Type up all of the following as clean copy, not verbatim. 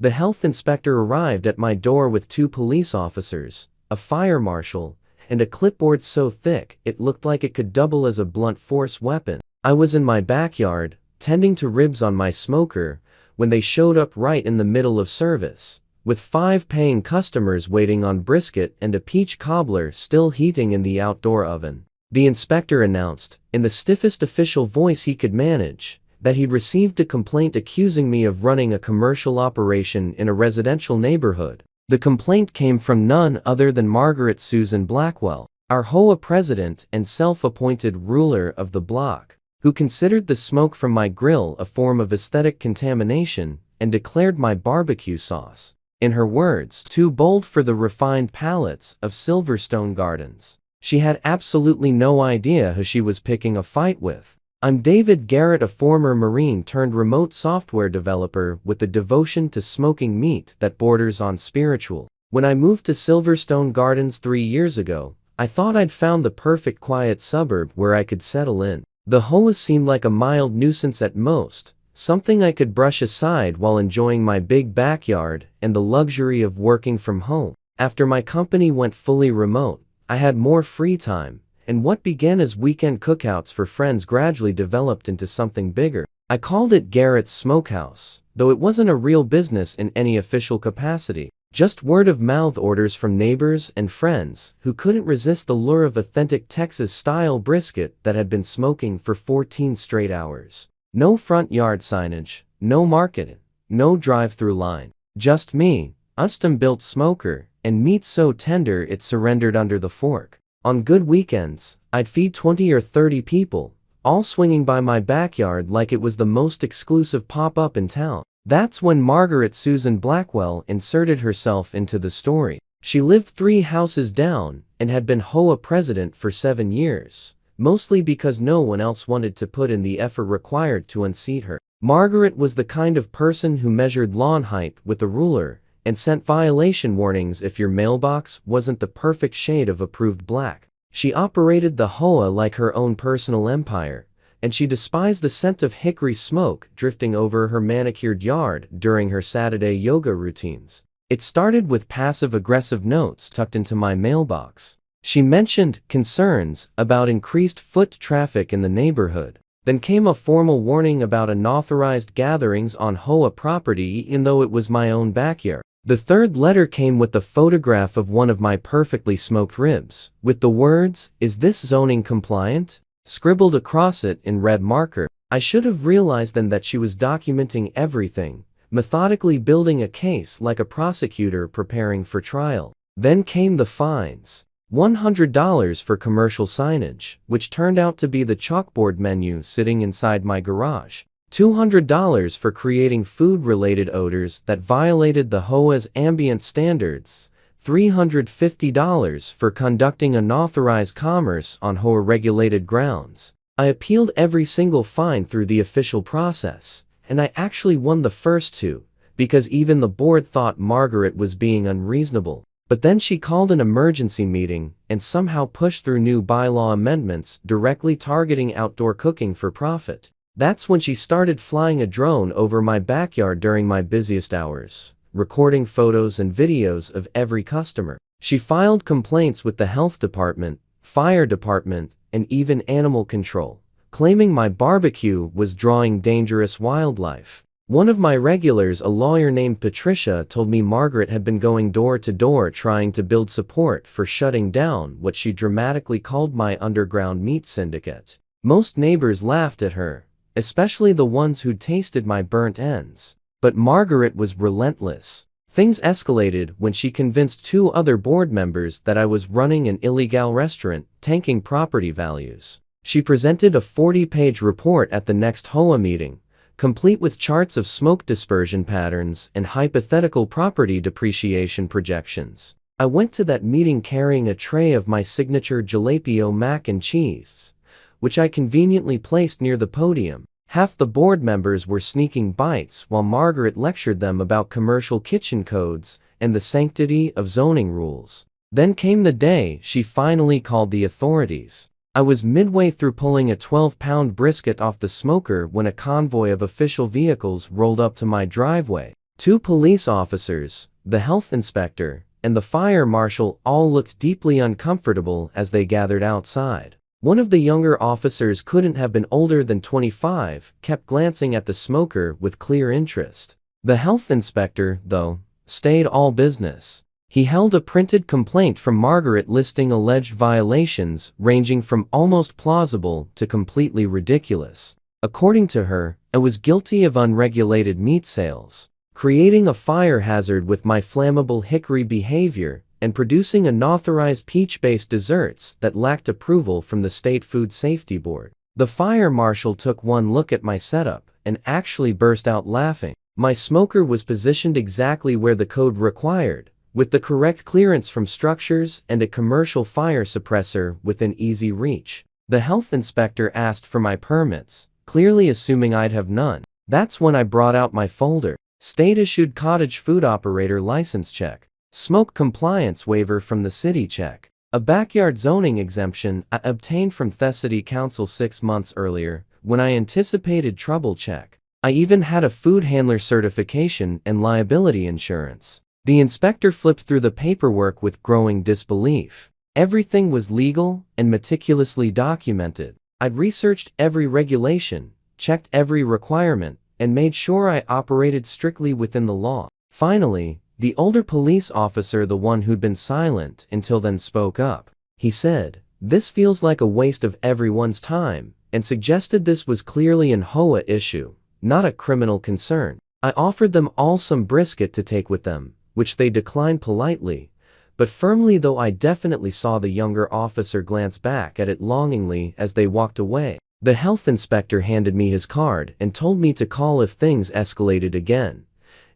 The health inspector arrived at my door with 2 police officers, a fire marshal, and a clipboard so thick it looked like it could double as a blunt force weapon. I was in my backyard, tending to ribs on my smoker, when they showed up right in the middle of service, with 5 paying customers waiting on brisket and a peach cobbler still heating in the outdoor oven. The inspector announced, in the stiffest official voice he could manage, that he'd received a complaint accusing me of running a commercial operation in a residential neighborhood. The complaint came from none other than Margaret Susan Blackwell, our HOA president and self-appointed ruler of the block, who considered the smoke from my grill a form of aesthetic contamination and declared my barbecue sauce, in her words, too bold for the refined palates of Silverstone Gardens. She had absolutely no idea who she was picking a fight with. I'm David Garrett, a former Marine turned remote software developer with a devotion to smoking meat that borders on spiritual. When I moved to Silverstone Gardens 3 years ago, I thought I'd found the perfect quiet suburb where I could settle in. The HOA seemed like a mild nuisance at most, something I could brush aside while enjoying my big backyard and the luxury of working from home. After my company went fully remote, I had more free time, and what began as weekend cookouts for friends gradually developed into something bigger. I called it Garrett's Smokehouse, though it wasn't a real business in any official capacity, just word-of-mouth orders from neighbors and friends who couldn't resist the lure of authentic Texas-style brisket that had been smoking for 14 straight hours. No front yard signage, no marketing, no drive-through line. Just me, custom-built smoker, and meat so tender it surrendered under the fork. On good weekends, I'd feed 20 or 30 people, all swinging by my backyard like it was the most exclusive pop-up in town. That's when Margaret Susan Blackwell inserted herself into the story. She lived 3 houses down and had been HOA president for 7 years, mostly because no one else wanted to put in the effort required to unseat her. Margaret was the kind of person who measured lawn height with a ruler and sent violation warnings if your mailbox wasn't the perfect shade of approved black. She operated the HOA like her own personal empire, and she despised the scent of hickory smoke drifting over her manicured yard during her Saturday yoga routines. It started with passive-aggressive notes tucked into my mailbox. She mentioned concerns about increased foot traffic in the neighborhood. Then came a formal warning about unauthorized gatherings on HOA property even though it was my own backyard. The 3rd letter came with the photograph of one of my perfectly smoked ribs, with the words, "Is this zoning compliant?" scribbled across it in red marker. I should have realized then that she was documenting everything, methodically building a case like a prosecutor preparing for trial. Then came the fines. $100 for commercial signage, which turned out to be the chalkboard menu sitting inside my garage. $200 for creating food-related odors that violated the HOA's ambient standards. $350 for conducting unauthorized commerce on HOA-regulated grounds. I appealed every single fine through the official process, and I actually won the first 2, because even the board thought Margaret was being unreasonable. But then she called an emergency meeting and somehow pushed through new bylaw amendments directly targeting outdoor cooking for profit. That's when she started flying a drone over my backyard during my busiest hours, recording photos and videos of every customer. She filed complaints with the health department, fire department, and even animal control, claiming my barbecue was drawing dangerous wildlife. One of my regulars, a lawyer named Patricia, told me Margaret had been going door to door trying to build support for shutting down what she dramatically called my underground meat syndicate. Most neighbors laughed at her, especially the ones who'd tasted my burnt ends. But Margaret was relentless. Things escalated when she convinced 2 other board members that I was running an illegal restaurant, tanking property values. She presented a 40-page report at the next HOA meeting, complete with charts of smoke dispersion patterns and hypothetical property depreciation projections. I went to that meeting carrying a tray of my signature jalapeno mac and cheese, which I conveniently placed near the podium. Half the board members were sneaking bites while Margaret lectured them about commercial kitchen codes and the sanctity of zoning rules. Then came the day she finally called the authorities. I was midway through pulling a 12-pound brisket off the smoker when a convoy of official vehicles rolled up to my driveway. 2 police officers, the health inspector, and the fire marshal all looked deeply uncomfortable as they gathered outside. One of the younger officers, couldn't have been older than 25, kept glancing at the smoker with clear interest. The health inspector, though, stayed all business. He held a printed complaint from Margaret listing alleged violations ranging from almost plausible to completely ridiculous. According to her, I was guilty of unregulated meat sales, creating a fire hazard with my flammable hickory behavior, and producing unauthorized peach-based desserts that lacked approval from the State Food Safety Board. The fire marshal took one look at my setup and actually burst out laughing. My smoker was positioned exactly where the code required, with the correct clearance from structures and a commercial fire suppressor within easy reach. The health inspector asked for my permits, clearly assuming I'd have none. That's when I brought out my folder. State-issued cottage food operator license check. Smoke compliance waiver from the city check. A backyard zoning exemption I obtained from the City Council 6 months earlier, when I anticipated trouble check. I even had a food handler certification and liability insurance. The inspector flipped through the paperwork with growing disbelief. Everything was legal and meticulously documented. I'd researched every regulation, checked every requirement, and made sure I operated strictly within the law. Finally, the older police officer, the one who'd been silent until then, spoke up. He said, "This feels like a waste of everyone's time," and suggested this was clearly an HOA issue, not a criminal concern. I offered them all some brisket to take with them, which they declined politely, but firmly, though I definitely saw the younger officer glance back at it longingly as they walked away. The health inspector handed me his card and told me to call if things escalated again,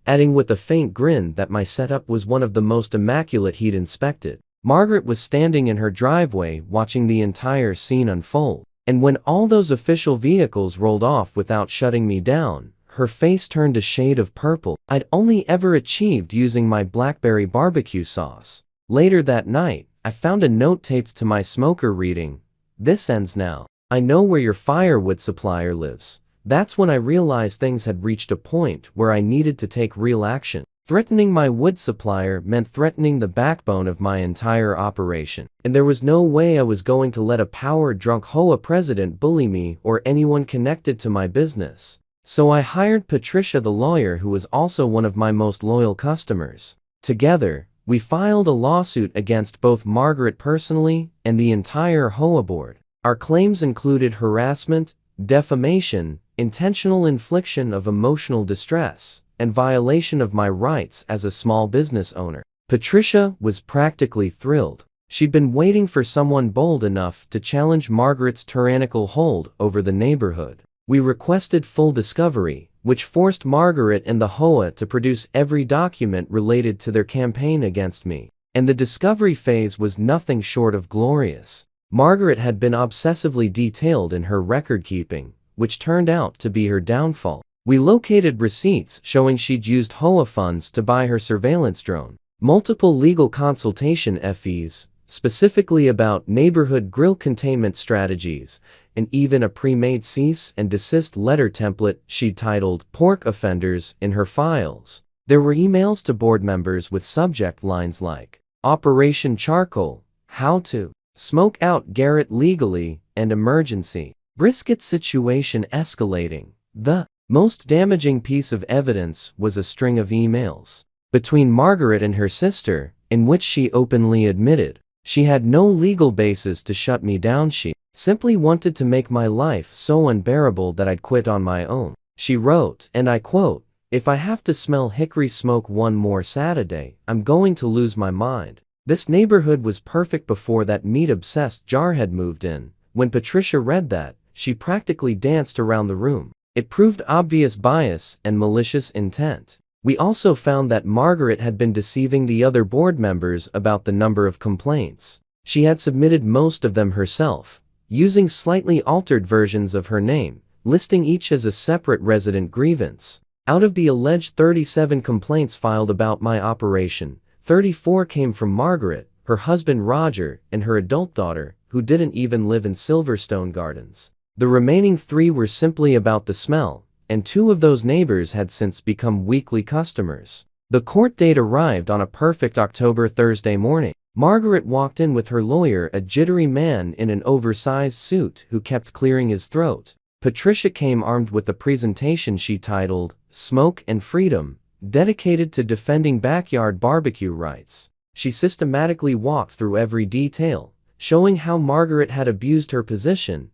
adding with a faint grin that my setup was one of the most immaculate he'd inspected. Margaret was standing in her driveway watching the entire scene unfold, and when all those official vehicles rolled off without shutting me down, her face turned a shade of purple I'd only ever achieved using my blackberry barbecue sauce. Later that night, I found a note taped to my smoker reading, "This ends now. I know where your firewood supplier lives." That's when I realized things had reached a point where I needed to take real action. Threatening my wood supplier meant threatening the backbone of my entire operation, and there was no way I was going to let a power-drunk HOA president bully me or anyone connected to my business. So I hired Patricia, the lawyer, who was also one of my most loyal customers. Together, we filed a lawsuit against both Margaret personally and the entire HOA board. Our claims included harassment, defamation, intentional infliction of emotional distress, and violation of my rights as a small business owner. Patricia was practically thrilled. She'd been waiting for someone bold enough to challenge Margaret's tyrannical hold over the neighborhood. We requested full discovery, which forced Margaret and the HOA to produce every document related to their campaign against me. And the discovery phase was nothing short of glorious. Margaret had been obsessively detailed in her record-keeping, which turned out to be her downfall. We located receipts showing she'd used HOA funds to buy her surveillance drone, multiple legal consultation fees, specifically about neighborhood grill containment strategies, and even a pre-made cease and desist letter template she'd titled "Pork Offenders" in her files. There were emails to board members with subject lines like "Operation Charcoal," "How to Smoke Out Garrett Legally," and "Emergency Brisket Situation Escalating." The most damaging piece of evidence was a string of emails between Margaret and her sister, in which she openly admitted she had no legal basis to shut me down. She simply wanted to make my life so unbearable that I'd quit on my own. She wrote, and I quote, "If I have to smell hickory smoke one more Saturday, I'm going to lose my mind." This neighborhood was perfect before that meat-obsessed jarhead moved in. When Patricia read that, she practically danced around the room. It proved obvious bias and malicious intent. We also found that Margaret had been deceiving the other board members about the number of complaints. She had submitted most of them herself, using slightly altered versions of her name, listing each as a separate resident grievance. Out of the alleged 37 complaints filed about my operation, 34 came from Margaret, her husband Roger, and her adult daughter, who didn't even live in Silverstone Gardens. The remaining 3 were simply about the smell, and 2 of those neighbors had since become weekly customers. The court date arrived on a perfect October Thursday morning. Margaret walked in with her lawyer, a jittery man in an oversized suit who kept clearing his throat. Patricia came armed with a presentation she titled, "Smoke and Freedom," dedicated to defending backyard barbecue rights. She systematically walked through every detail, showing how Margaret had abused her position,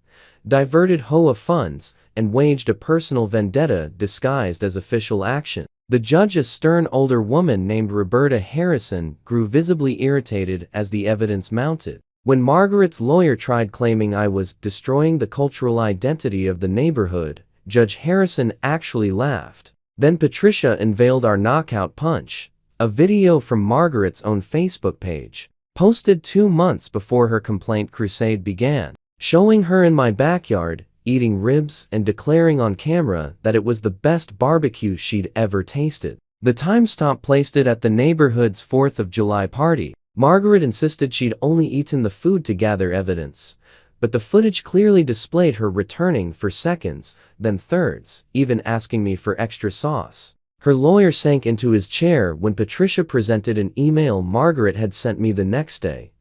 diverted HOA funds, and waged a personal vendetta disguised as official action. The judge, a stern older woman named Roberta Harrison, grew visibly irritated as the evidence mounted. When Margaret's lawyer tried claiming I was destroying the cultural identity of the neighborhood, Judge Harrison actually laughed. Then Patricia unveiled our knockout punch, a video from Margaret's own Facebook page, posted 2 months before her complaint crusade began, showing her in my backyard, eating ribs and declaring on camera that it was the best barbecue she'd ever tasted. The timestamp placed it at the neighborhood's 4th of July party. Margaret insisted she'd only eaten the food to gather evidence, but the footage clearly displayed her returning for seconds, then thirds, even asking me for extra sauce. Her lawyer sank into his chair when Patricia presented an email Margaret had sent me the next day,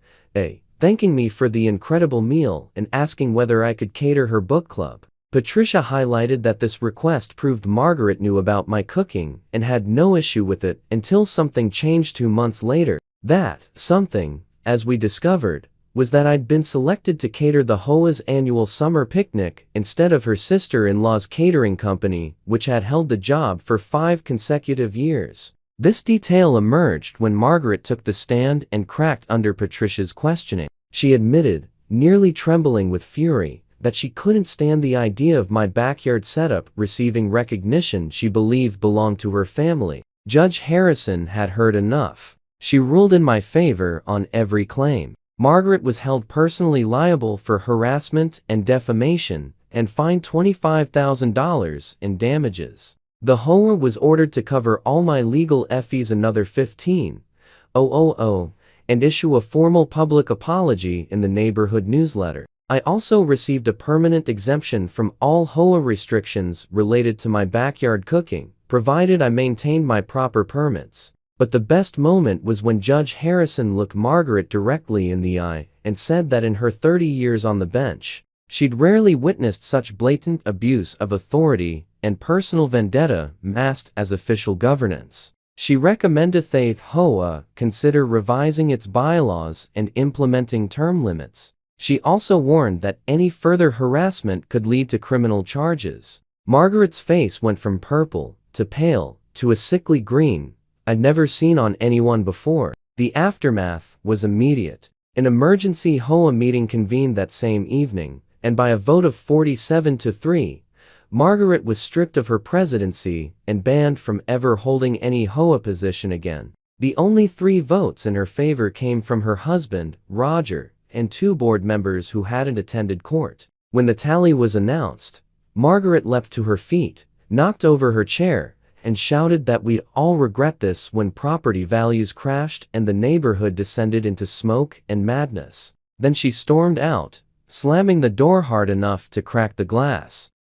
thanking me for the incredible meal and asking whether I could cater her book club. Patricia highlighted that this request proved Margaret knew about my cooking and had no issue with it until something changed 2 months later. That something, as we discovered, was that I'd been selected to cater the HOA's annual summer picnic instead of her sister-in-law's catering company, which had held the job for 5 consecutive years. This detail emerged when Margaret took the stand and cracked under Patricia's questioning. She admitted, nearly trembling with fury, that she couldn't stand the idea of my backyard setup receiving recognition she believed belonged to her family. Judge Harrison had heard enough. She ruled in my favor on every claim. Margaret was held personally liable for harassment and defamation and fined $25,000 in damages. The HOA was ordered to cover all my legal fees, another $15,000, and issue a formal public apology in the neighborhood newsletter. I also received a permanent exemption from all HOA restrictions related to my backyard cooking, provided I maintained my proper permits. But the best moment was when Judge Harrison looked Margaret directly in the eye and said that in her 30 years on the bench, she'd rarely witnessed such blatant abuse of authority and personal vendetta masked as official governance. She recommended the HOA consider revising its bylaws and implementing term limits. She also warned that any further harassment could lead to criminal charges. Margaret's face went from purple to pale to a sickly green I'd never seen on anyone before. The aftermath was immediate. An emergency HOA meeting convened that same evening, and by a vote of 47-3, Margaret was stripped of her presidency and banned from ever holding any HOA position again. The only 3 votes in her favor came from her husband, Roger, and 2 board members who hadn't attended court. When the tally was announced, Margaret leapt to her feet, knocked over her chair, and shouted that we'd all regret this when property values crashed and the neighborhood descended into smoke and madness. Then she stormed out, slamming the door hard enough to crack the glass.